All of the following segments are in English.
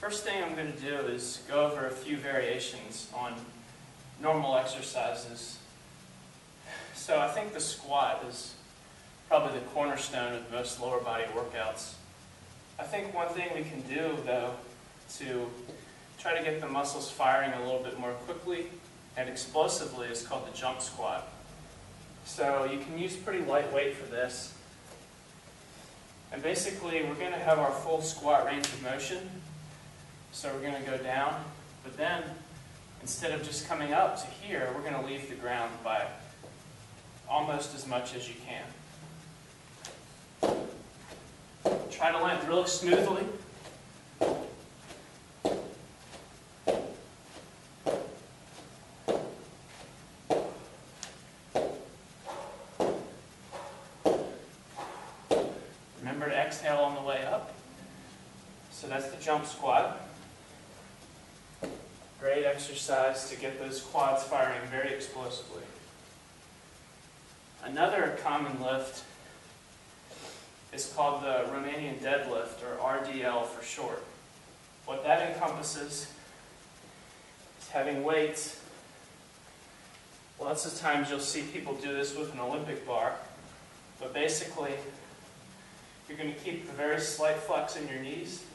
First thing I'm going to do is go over a few variations on normal exercises. So I think the squat is probably the cornerstone of most lower body workouts. I think one thing we can do, though, to try to get the muscles firing a little bit more quickly and explosively is called the jump squat. So you can use pretty light weight for this. And basically, we're going to have our full squat range of motion. So we're going to go down, but then instead of just coming up to here, we're going to leave the ground by almost as much as you can. Try to land really smoothly. Remember to exhale on the way up. So that's the jump squat. Great exercise to get those quads firing very explosively. Another common lift is called the Romanian deadlift, or RDL for short. What that encompasses is having weights. Lots of times you'll see people do this with an Olympic bar, but basically you're going to keep a very slight flex in your knees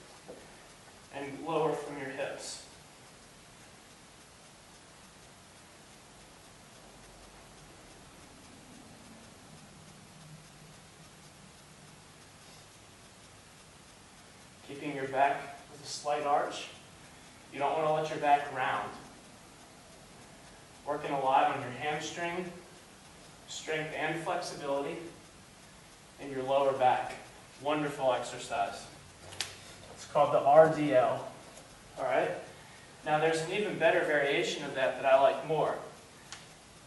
and lower from your hips. Keeping your back with a slight arch. You don't want to let your back round. Working a lot on your hamstring, strength and flexibility, and your lower back. Wonderful exercise. It's called the RDL. All right? Now there's an even better variation of that I like more.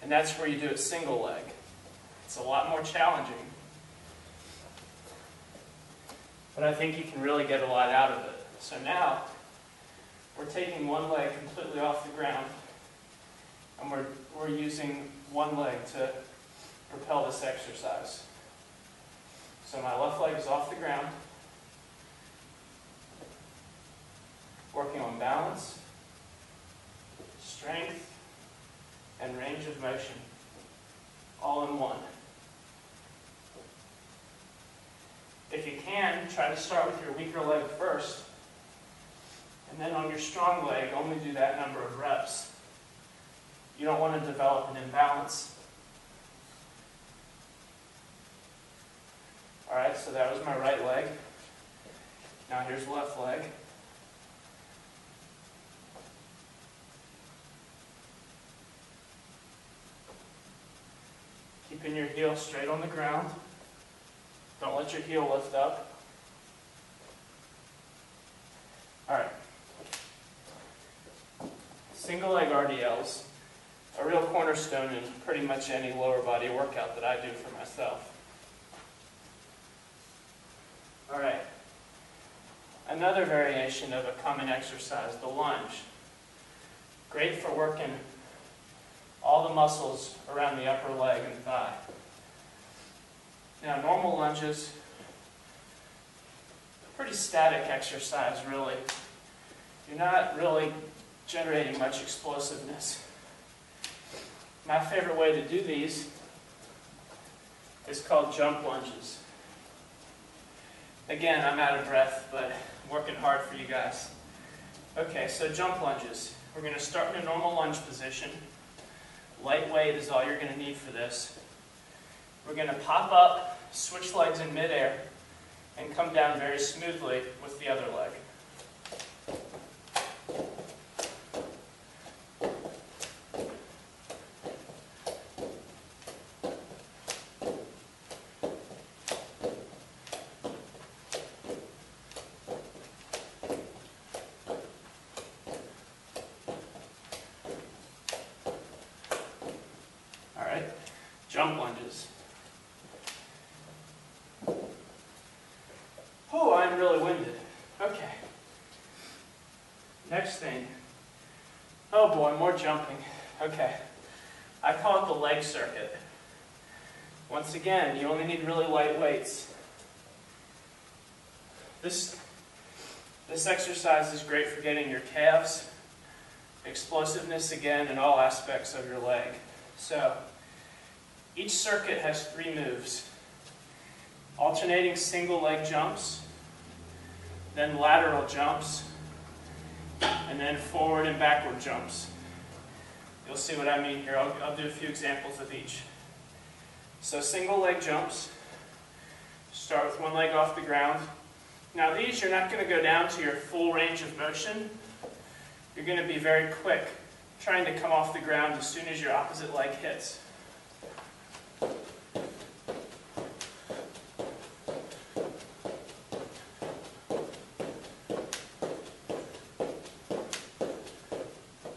And that's where you do it single leg. It's a lot more challenging. But I think you can really get a lot out of it. So now, we're taking one leg completely off the ground, and we're using one leg to propel this exercise. So my left leg is off the ground, working on balance, strength, and range of motion, all in one. If you can, try to start with your weaker leg first, and then on your strong leg, only do that number of reps. You don't want to develop an imbalance. All right, so that was my right leg. Now here's left leg. Keeping your heel straight on the ground. Don't let your heel lift up. All right. Single leg RDLs, a real cornerstone in pretty much any lower body workout that I do for myself. All right. Another variation of a common exercise, the lunge. Great for working all the muscles around the upper leg and thigh. Now, normal lunges, a pretty static exercise, really. You're not really generating much explosiveness. My favorite way to do these is called jump lunges. Again, I'm out of breath, but I'm working hard for you guys. Okay, so jump lunges. We're going to start in a normal lunge position. Light weight is all you're going to need for this. We're going to pop up, switch legs in midair, and come down very smoothly with the other leg. All right, jump lunges. Oh, I'm really winded. Okay. Next thing. Oh boy, more jumping. Okay. I call it the leg circuit. Once again, you only need really light weights. This This exercise is great for getting your calves, explosiveness again, and all aspects of your leg. So, each circuit has 3 moves. Alternating single leg jumps, then lateral jumps, and then forward and backward jumps. You'll see what I mean here. I'll do a few examples of each. So single leg jumps. Start with one leg off the ground. Now these, you're not going to go down to your full range of motion. You're going to be very quick, trying to come off the ground as soon as your opposite leg hits.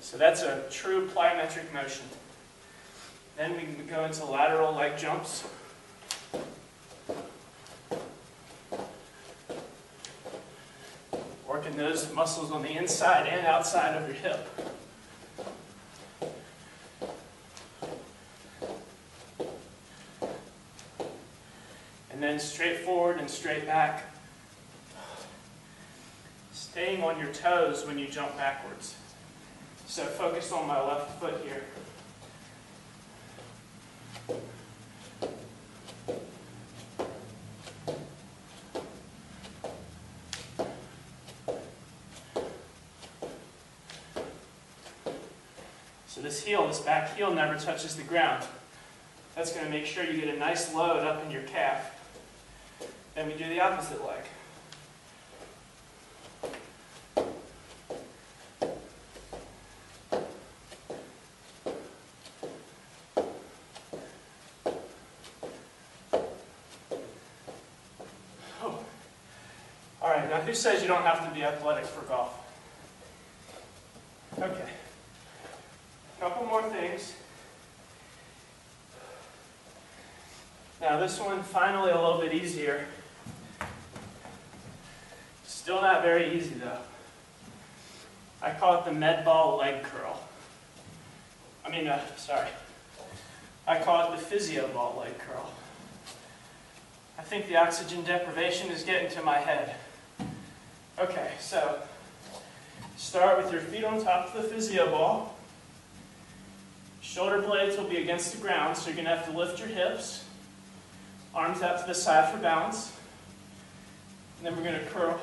So that's a true plyometric motion. Then we can go into lateral leg jumps. Working those muscles on the inside and outside of your hip. And then straight forward and straight back. Staying on your toes when you jump backwards. So focus on my left foot here. So this heel, this back heel never touches the ground. That's going to make sure you get a nice load up in your calf. Then we do the opposite leg. Alright, now who says you don't have to be athletic for golf? Okay. A couple more things. Now this one, finally a little bit easier. Still not very easy though. I call it the med ball leg curl. I call it the physio ball leg curl. I think the oxygen deprivation is getting to my head. Okay, so start with your feet on top of the physio ball. Shoulder blades will be against the ground, so you're going to have to lift your hips. Arms out to the side for balance. And then we're going to curl,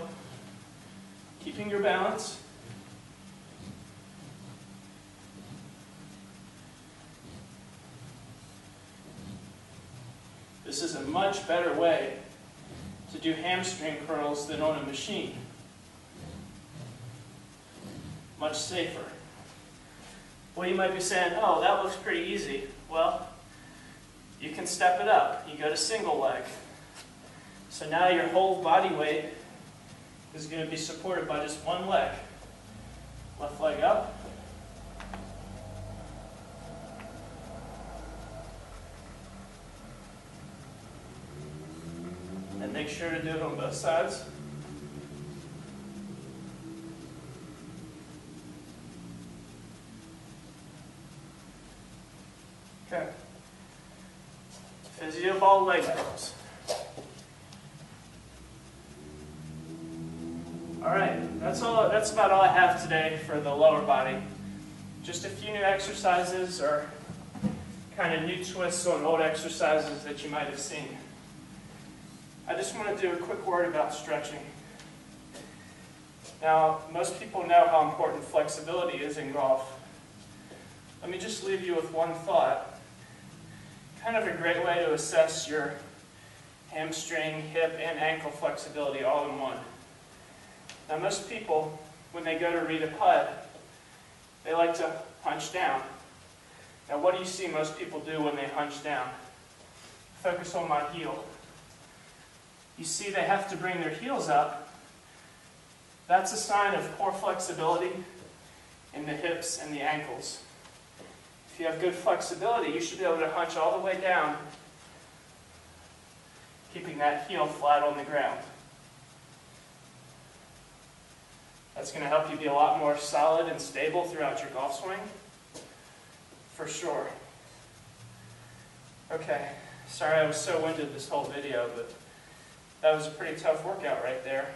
keeping your balance. This is a much better way to do hamstring curls than on a machine. Much safer. Well, you might be saying, oh, that looks pretty easy. Well, you can step it up. You go to single leg. So now your whole body weight is going to be supported by just one leg. Left leg up. And make sure to do it on both sides. Okay. Physio ball leg curls. Alright, that's about all I have today for the lower body. Just a few new exercises or kind of new twists on old exercises that you might have seen. I just want to do a quick word about stretching. Now, most people know how important flexibility is in golf. Let me just leave you with one thought. Kind of a great way to assess your hamstring, hip, and ankle flexibility all in one. Now, most people, when they go to read a putt, they like to hunch down. Now, what do you see most people do when they hunch down? Focus on my heel. You see they have to bring their heels up. That's a sign of poor flexibility in the hips and the ankles. If you have good flexibility, you should be able to hunch all the way down, keeping that heel flat on the ground. That's going to help you be a lot more solid and stable throughout your golf swing, for sure. Okay, sorry I was so winded this whole video, but that was a pretty tough workout right there.